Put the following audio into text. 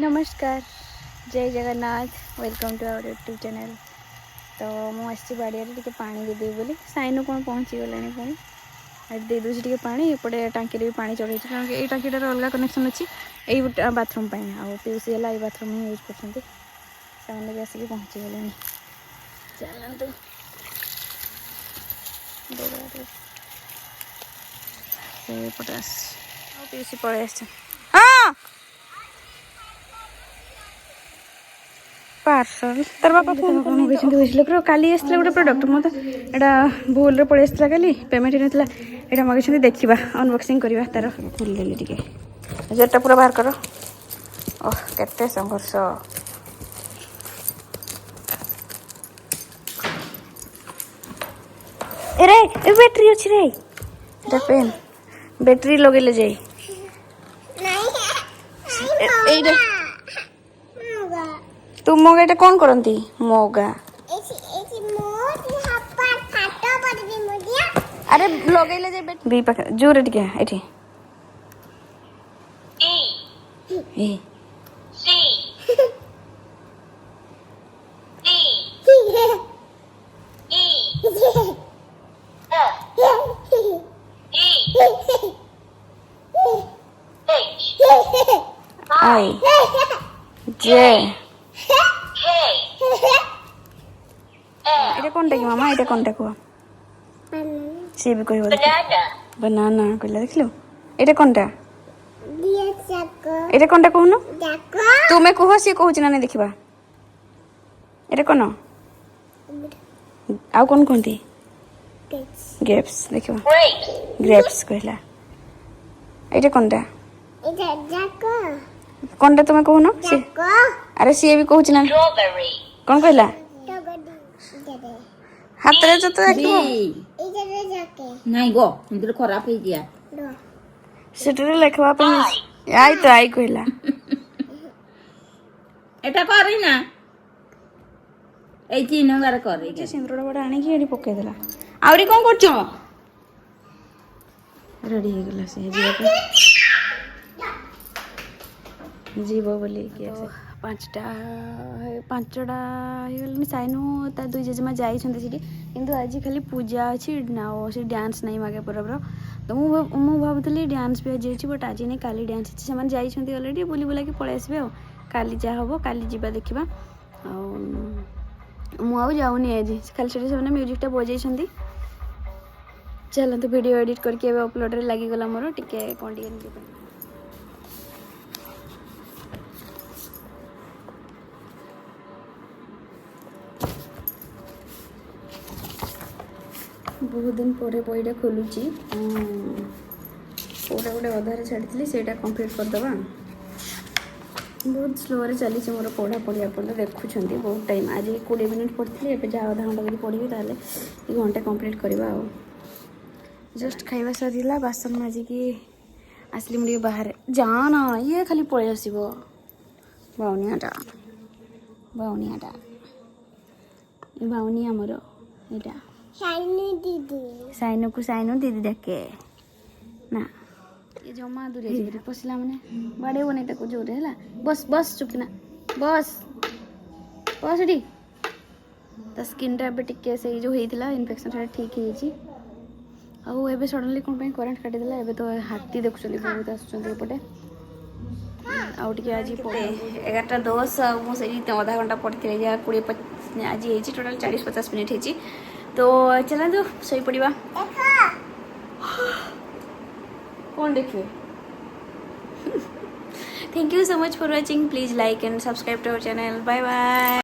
नमस्कार जय Jagannath welcome to our YouTube channel. तो मुझे बाड़िया टे पानी देदेवी बोली साइनु कौन पहुँची गलानी पुणी दे दूसरी टे पानी एपटे टाँकी भी पानी चढ़े कारण ये टाँकीटार अलग कनेक्शन अच्छी यही बाथरूम आउ पीसी है बाथरूम ही यूज कर भी आसिक पहुँची गले चलते पटे पीसी पड़े हाँ पार्सल तार बापा फोन कर काली आसला गोटे प्रडक्ट मत यहाँ भूल पड़े आसला काली पेमेंट होता यहाँ मगे देखा अनबक्सिंग करवा तार खोलदेली टे जेटा पूरा बाहर कर ओह केते संघर्ष रे बैटरी अच्छी रे पेन बैटरी लगे जाए तू मोगा एटा कौन करती मोगा अरे लगेले जे दी पाखे जोरे टिके एठी ए आई जे এটা কোনটা কি মামা এটা কোনটা কুয়া সে বি কইব বানানা কইলা দেখলো এটা কোনটা এটা কোনটা কহুনো তুমি কহ সে কহুছি না নাই দেখিবা এটা কোন আউ কোন কোনটি গ্রেপস দেখিবা গ্রেপস কইলা এটা কোনটা এটা জাকো কোনটা তুমি কহুনো আরে সে বি কহুছি না কোন কইলা हाथ रे जतो देखो इधर जाके नहीं गो इधर खराब हो गया सेटरे लेखवा पे आई तो आई कहिला एटा करी ना ए तीन बार करी जे सिंदूरडा बडा आनी की एडी पके देला आवरी कोन करछो रेडी हो गेला से जीवो बोली के पाँचटा हो साइनु ता दुई जेजेमा जाइए कि आज खाली पूजा अच्छी ना से डांस नहीं मागे परबर तो मु भावुली डांस भी आज बट आज नहीं काली डांस अच्छे से अलरेडी बुली बुला कि पलि आसबे काली जहाँ हम काली जा देखा मुझे जाऊनी आज खाली से म्यूजिकटा बजे चलते वीडियो एडिट करके अपलोड लगिगला मोर टे कौन टे बहुत दिन पर बईटा खोलुची कोटा गोटे अधारे छाड़ी से कंप्लीट करदे बहुत स्लो रे चली मोर पढ़ा पढ़ी आप देखुं बहुत टाइम आज 20 मिनट पढ़ी ए जहाँ आधा घंटा पढ़ी ताले घंटे कंप्लीट करवा जस्ट खाଇବା सरीला बासन माजिकी आसली मुझे बाहर जाना ये खाली पलि आसो बाउनियाटा बाउनियाटा बाउनिया मोर यहाँ साइनु को साइनु दीदी देखे ना ये जमा दूरे दूरे पशिला मैंने बाड़े नहीं ताको जोरे है बस बस चुपकिना बस बस डी तो स्किन टा टिके से जो होता इन्फेक्शन ठीक है आउ ए सडनली कौन करेन्ट काटिदेला एबे तो हाथी देखुं बहुत आसपटे आउ टे आज 11:10 मुझे आधा घंटा पढ़ी जहाँ 20 आज टोटाल 40-50 मिनट होती तो चलो सही पड़वा कौन देखिए thank you so much for watching please like and subscribe to our channel bye bye.